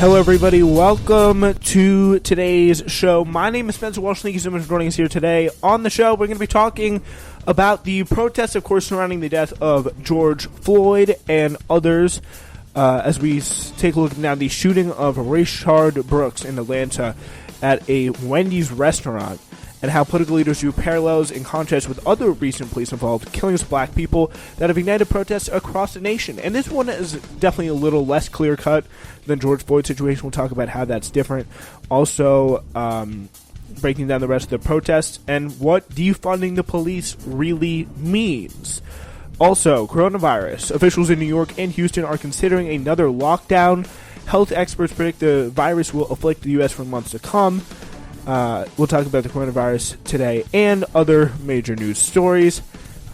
Hello, everybody. Welcome to today's show. My name is Spencer Walsh. Thank you so much for joining us here today. On the show, we're going to be talking about the protests, of course, surrounding the death of George Floyd and others, as we take a look now at the shooting of Rayshard Brooks in Atlanta at a Wendy's restaurant, and how political leaders drew parallels in contrast with other recent police-involved killings of black people that have ignited protests across the nation. And this one is definitely a little less clear-cut than George Floyd's situation. We'll talk about how that's different. Also, breaking down the rest of the protests and what defunding the police really means. Also, coronavirus. Officials in New York and Houston are considering another lockdown. Health experts predict the virus will afflict the U.S. for months to come. We'll talk about the coronavirus today and other major news stories.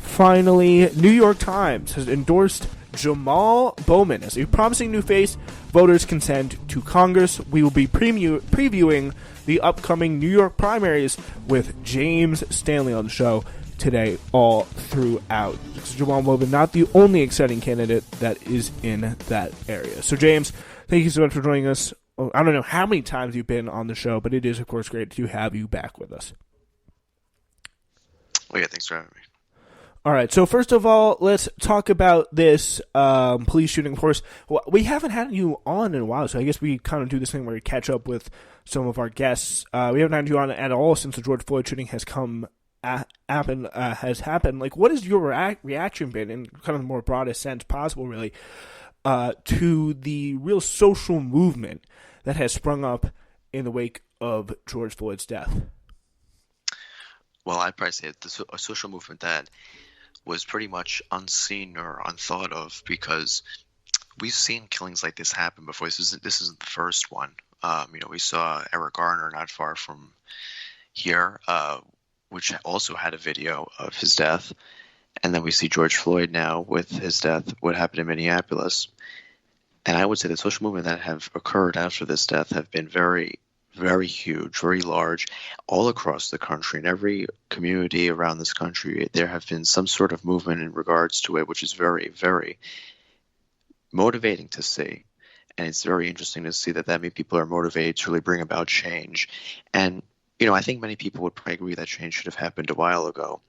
Finally, New York Times has endorsed Jamal Bowman as a promising new face voters can send to Congress. We will be previewing the upcoming New York primaries with James Stanley on the show today all throughout. Jamal Bowman, not the only exciting candidate that is in that area. So, James, thank you so much for joining us. I don't know how many times you've been on the show, but it is, of course, great to have you back with us. Well, yeah, thanks for having me. All right, so first of all, let's talk about this police shooting. Of course, we haven't had you on in a while, so I guess we kind of do this thing where we catch up with some of our guests. We haven't had you on at all since the George Floyd shooting has happened. Like, what has your reaction been, in kind of the more broadest sense possible, really, to the real social movement that has sprung up in the wake of George Floyd's death? Well, I'd probably say a social movement that was pretty much unseen or unthought of, because we've seen killings like this happen before. This isn't the first one. We saw Eric Garner not far from here, which also had a video of his death. And then we see George Floyd now with his death, what happened in Minneapolis. And I would say the social movement that have occurred after this death have been very, very huge, very large, all across the country. In every community around this country, there have been some sort of movement in regards to it, which is very, very motivating to see. And it's very interesting to see that many people are motivated to really bring about change. And, I think many people would probably agree that change should have happened a while ago.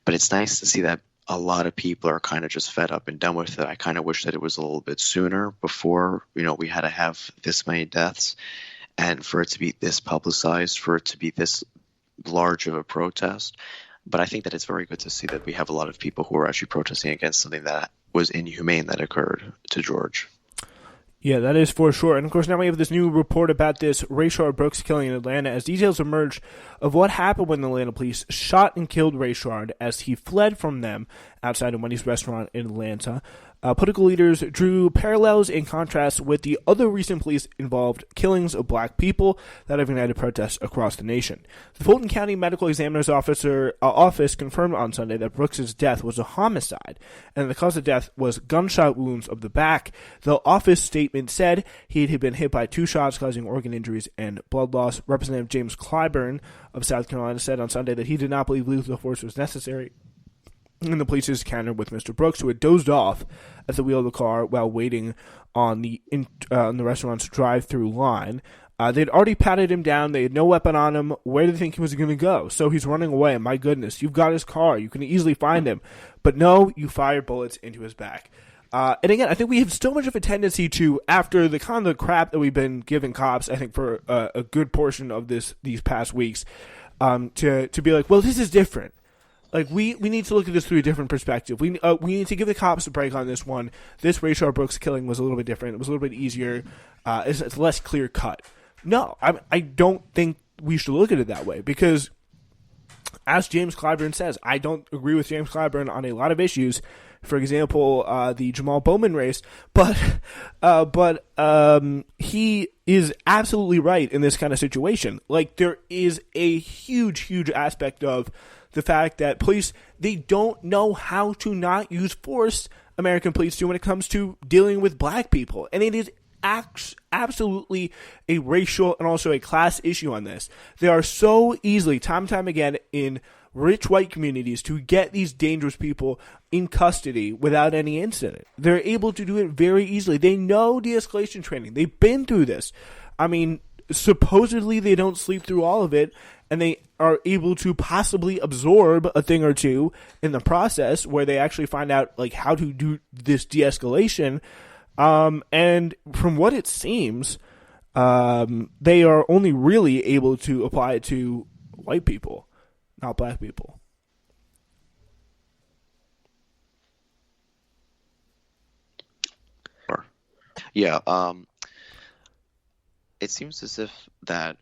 But it's nice to see that a lot of people are kind of just fed up and done with it. I kind of wish that it was a little bit sooner before, we had to have this many deaths, and for it to be this publicized, for it to be this large of a protest. But I think that it's very good to see that we have a lot of people who are actually protesting against something that was inhumane that occurred to George. Yeah, that is for sure. And, of course, now we have this new report about this Rayshard Brooks killing in Atlanta, as details emerge of what happened when the Atlanta police shot and killed Rayshard as he fled from them outside a Wendy's restaurant in Atlanta. Political leaders drew parallels in contrast with the other recent police-involved killings of black people that have ignited protests across the nation. The Fulton County Medical Examiner's office confirmed on Sunday that Brooks' death was a homicide, and the cause of death was gunshot wounds of the back. The office statement said he had been hit by 2 shots, causing organ injuries and blood loss. Representative James Clyburn of South Carolina said on Sunday that he did not believe lethal force was necessary in the police's encounter with Mr. Brooks, who had dozed off at the wheel of the car while waiting on the restaurant's drive-through line. They'd already patted him down. They had no weapon on him. Where did they think he was going to go? So he's running away. My goodness, you've got his car. You can easily find him. But no, you fired bullets into his back. And again, I think we have so much of a tendency to, after the kind of crap that we've been giving cops, I think for a good portion of these past weeks, to be like, well, this is different. Like, we need to look at this through a different perspective. We need to give the cops a break on this one. This Rayshard Brooks killing was a little bit different. It was a little bit easier. It's less clear cut. No, I don't think we should look at it that way, because, as James Clyburn says, I don't agree with James Clyburn on a lot of issues. For example, the Jamal Bowman race, but he is absolutely right in this kind of situation. Like, there is a huge aspect of the fact that police, they don't know how to not use force, American police do, when it comes to dealing with black people. And it is absolutely a racial and also a class issue on this. They are so easily, time and time again, in rich white communities to get these dangerous people in custody without any incident. They're able to do it very easily. They know de-escalation training. They've been through this. I mean, supposedly they don't sleep through all of it, and they are able to possibly absorb a thing or two in the process where they actually find out like how to do this de-escalation. And from what it seems, they are only really able to apply it to white people, not black people. Yeah, it seems as if that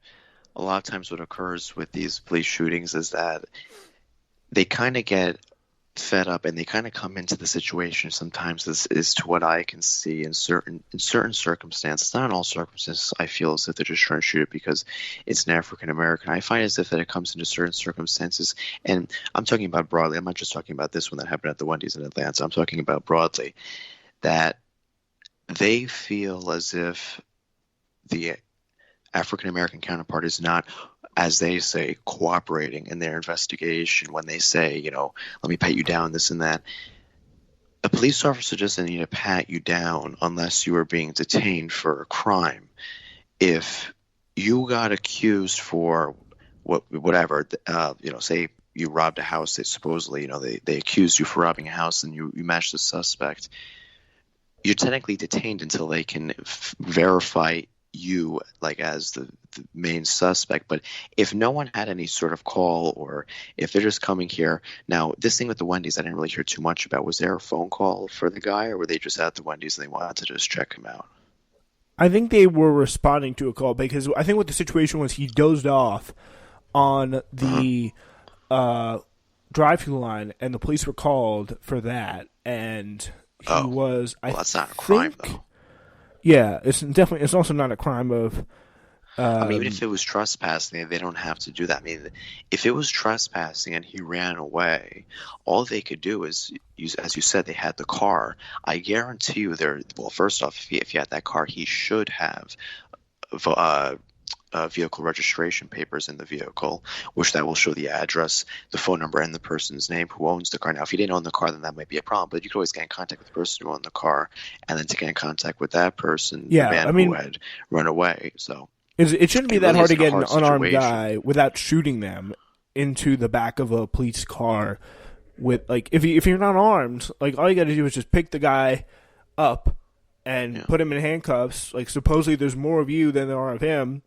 a lot of times what occurs with these police shootings is that they kind of get fed up and they kind of come into the situation sometimes is to what I can see in certain circumstances, not in all circumstances. I feel as if they're just trying to shoot it because it's an African American. I find as if that it comes into certain circumstances, and I'm talking about broadly. I'm not just talking about this one that happened at the Wendy's in Atlanta. I'm talking about broadly that they feel as if the African American counterpart is not, as they say, cooperating in their investigation when they say, let me pat you down, this and that. A police officer doesn't need to pat you down unless you are being detained for a crime. If you got accused for whatever, say you robbed a house, they supposedly, they accused you for robbing a house and you matched the suspect, you're technically detained until they can verify you like as the main suspect. But if no one had any sort of call, or if they're just coming here now, this thing with the Wendy's I didn't really hear too much about. Was there a phone call for the guy, or were they just at the Wendy's and they wanted to just check him out? I think they were responding to a call, because I think what the situation was, he dozed off on the drive-through line and the police were called for that, and he was, well, that's not a crime though. Yeah, it's also not a crime of. I mean, even if it was trespassing, they don't have to do that. I mean, if it was trespassing and he ran away, all they could do is, as you said, they had the car. I guarantee you, first off, if you had that car, he should have vehicle registration papers in the vehicle, which that will show the address, the phone number, and the person's name who owns the car. Now, if you didn't own the car, then that might be a problem, but you could always get in contact with the person who owned the car, and then to get in contact with that person, the man who had run away. So it shouldn't be that hard to get an unarmed guy without shooting them into the back of a police car. With if you're not armed, all you got to do is just pick the guy up and put him in handcuffs. Supposedly there's more of you than there are of him.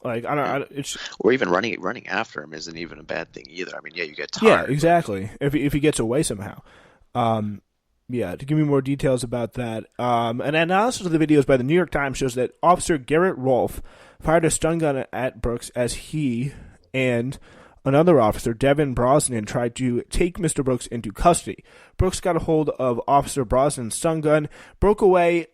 Or even running after him isn't even a bad thing either. I mean, you get tired. Yeah, exactly. If he gets away somehow. To give me more details about that. An analysis of the videos by the New York Times shows that Officer Garrett Rolfe fired a stun gun at Brooks as he and another officer, Devin Brosnan, tried to take Mr. Brooks into custody. Brooks got a hold of Officer Brosnan's stun gun, broke away,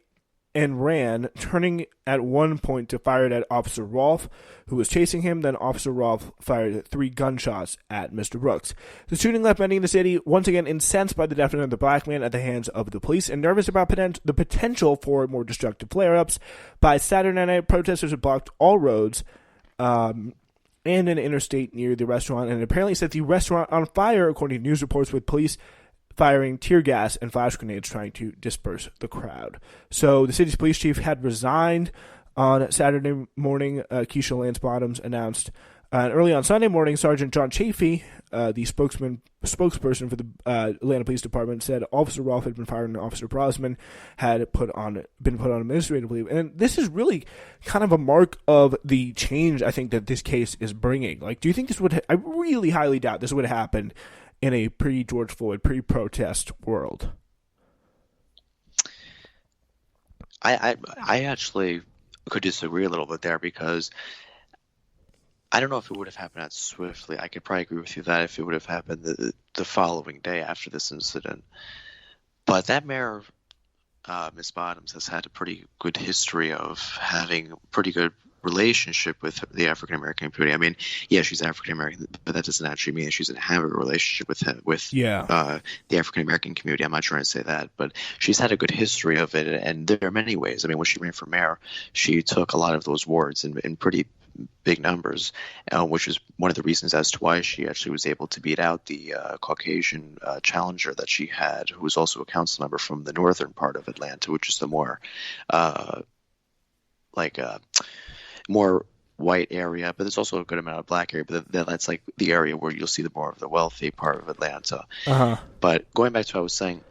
and ran, turning at one point to fire it at Officer Rolfe, who was chasing him. Then Officer Rolfe fired 3 gunshots at Mr. Brooks. The shooting left many in the city once again incensed by the death of the black man at the hands of the police and nervous about the potential for more destructive flare-ups. By Saturday night, protesters had blocked all roads and an interstate near the restaurant, and apparently set the restaurant on fire, according to news reports, with police firing tear gas and flash grenades trying to disperse the crowd. So the city's police chief had resigned on Saturday morning, Keisha Lance Bottoms announced. And early on Sunday morning, Sergeant John Chafee, the spokesperson for the Atlanta Police Department, said Officer Rolfe had been fired and Officer Brosnan had been put on administrative leave. And this is really kind of a mark of the change I think that this case is bringing. Do you think this would? I really highly doubt this would have happened in a pre-George Floyd, pre-protest world. I actually could disagree a little bit there, because I don't know if it would have happened that swiftly. I could probably agree with you that if it would have happened the following day after this incident. But that mayor, Ms. Bottoms, has had a pretty good history of having pretty good relationship with the African American community. I mean, yeah, she's African American, but that doesn't actually mean that she doesn't have a relationship with him, the African American community. I'm not trying to say that, but she's had a good history of it, and there are many ways. I mean, when she ran for mayor, she took a lot of those wards in pretty big numbers, which is one of the reasons as to why she actually was able to beat out the Caucasian challenger that she had, who was also a council member from the northern part of Atlanta, which is the more more white area, but there's also a good amount of black area, but that's like the area where you'll see the more of the wealthy part of Atlanta. But going back to what I was saying,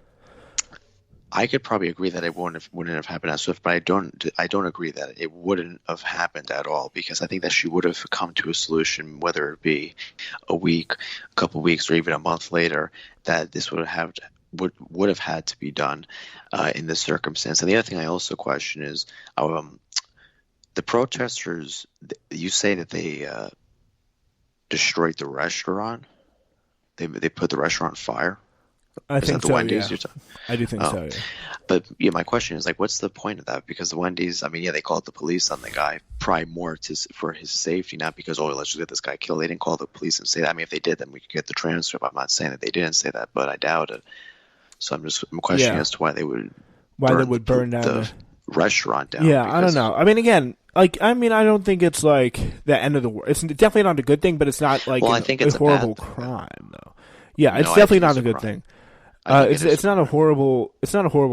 I could probably agree that it wouldn't have happened as swift, but I don't agree that it wouldn't have happened at all, because I think that she would have come to a solution, whether it be a week, a couple of weeks, or even a month later, that this would have had to be done in this circumstance. And the other thing I also question is the protesters. You say that they destroyed the restaurant. They put the restaurant on fire. I think so. Wendy's Yeah. I do think so. Yeah. But yeah, my question is, like, what's the point of that? Because the Wendy's, I mean, yeah, they called the police on the guy probably more for his safety, not because, oh, let's just get this guy killed. They didn't call the police and say that. I mean, if they did, then we could get the transcript. I'm not saying that they didn't say that, but I doubt it. So I'm questioning as to why they would burn down the restaurant down. Yeah, I don't know. I mean, again, I don't think it's like the end of the world. It's definitely not a good thing, but it's not like I think it's a horrible crime, though. Yeah, it's definitely not a good thing. It's not a horrible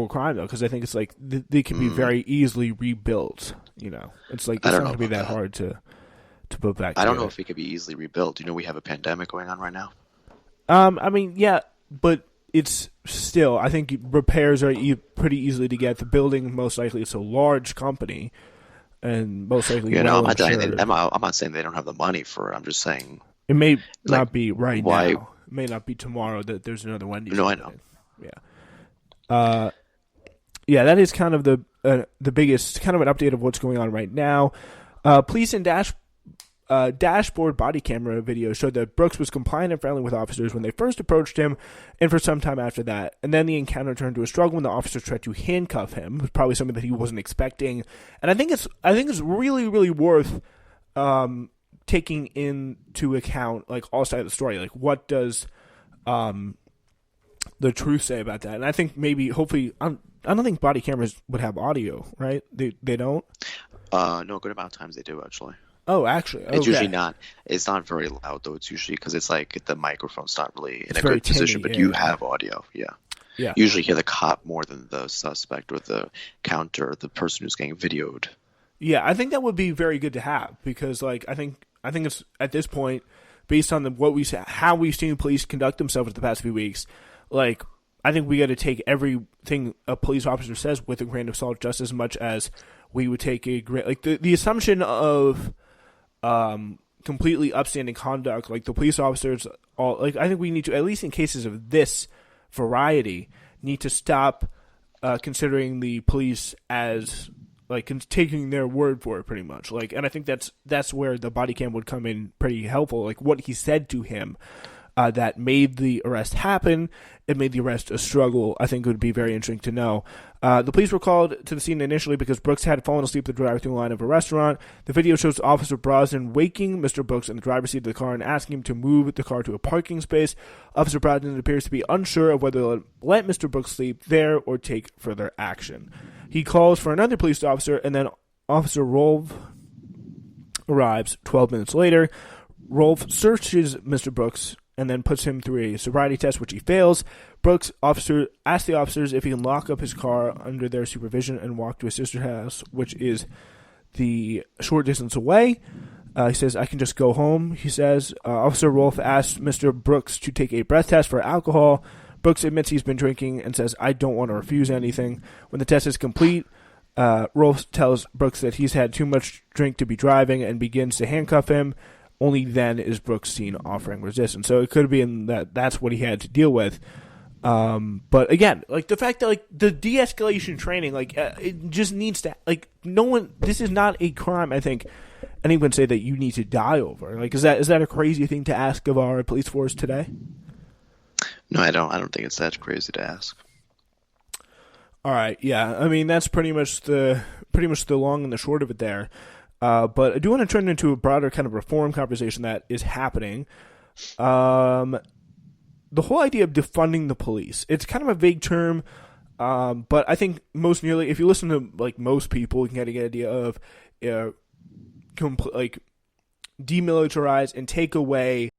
crime though, because I think it's like they can be very easily rebuilt. You know, it's like it's not going to be that hard to put back together. I don't know if it could be easily rebuilt. You know, we have a pandemic going on right now. I mean, yeah, but it's still, I think repairs are pretty easily to get. The building, most likely, it's a large company, and most likely, I'm not saying they don't have the money for it. I'm just saying it may not be right now. It may not be tomorrow that there's another Wendy's. No, I know. Yeah. Yeah, that is kind of the biggest kind of an update of what's going on right now. Police and dashboard body camera video showed that Brooks was compliant and friendly with officers when they first approached him, and for some time after that. And then the encounter turned to a struggle when the officers tried to handcuff him. It was probably something that he wasn't expecting. And I think it's really, really worth taking into account like all sides of the story. Like, what does the truth say about that? And I think hopefully, I don't think body cameras would have audio, right? They don't. No, a good amount of times they do actually. Oh, actually, okay. It's usually not. It's not very loud though. It's usually because it's like the microphone's not really in a good position, but you have audio. Yeah. Yeah. You usually hear the cop more than the suspect or the counter, the person who's getting videoed. Yeah, I think that would be very good to have, because like I think it's at this point, based on how we've seen police conduct themselves the past few weeks, like I think we got to take everything a police officer says with a grain of salt, just as much as we would take the assumption of completely upstanding conduct. Like the police officers, I think we need to, at least in cases of this variety, need to stop considering the police as like taking their word for it, pretty much. Like, and I think that's where the body cam would come in pretty helpful. Like what he said to him that made the arrest happen. It made the arrest a struggle. I think it would be very interesting to know. The police were called to the scene initially because Brooks had fallen asleep at the drive-thru line of a restaurant. The video shows Officer Brosnan waking Mr. Brooks in the driver's seat of the car and asking him to move the car to a parking space. Officer Brosnan appears to be unsure of whether to let Mr. Brooks sleep there or take further action. He calls for another police officer, and then Officer Rolfe arrives 12 minutes later. Rolfe searches Mr. Brooks and then puts him through a sobriety test, which he fails. Brooks' officer asks the officers if he can lock up his car under their supervision and walk to his sister's house, which is the short distance away. He says, "I can just go home," he says. Officer Rolfe asks Mr. Brooks to take a breath test for alcohol. Brooks admits he's been drinking and says, "I don't want to refuse anything." When the test is complete, Rolfe tells Brooks that he's had too much drink to be driving and begins to handcuff him. Only then is Brooks seen offering resistance. So it could be in that's what he had to deal with. But again, like the fact that like the de-escalation training, like it just needs to, like, no one, this is not a crime. I think anyone say that you need to die over. Like, is that a crazy thing to ask of our police force today? No, I don't think it's that crazy to ask. All right. Yeah. I mean, that's pretty much the long and the short of it there. But I do want to turn into a broader kind of reform conversation that is happening. The whole idea of defunding the police. It's kind of a vague term, but I think most nearly, if you listen to like most people, you can get an idea of like demilitarize and take away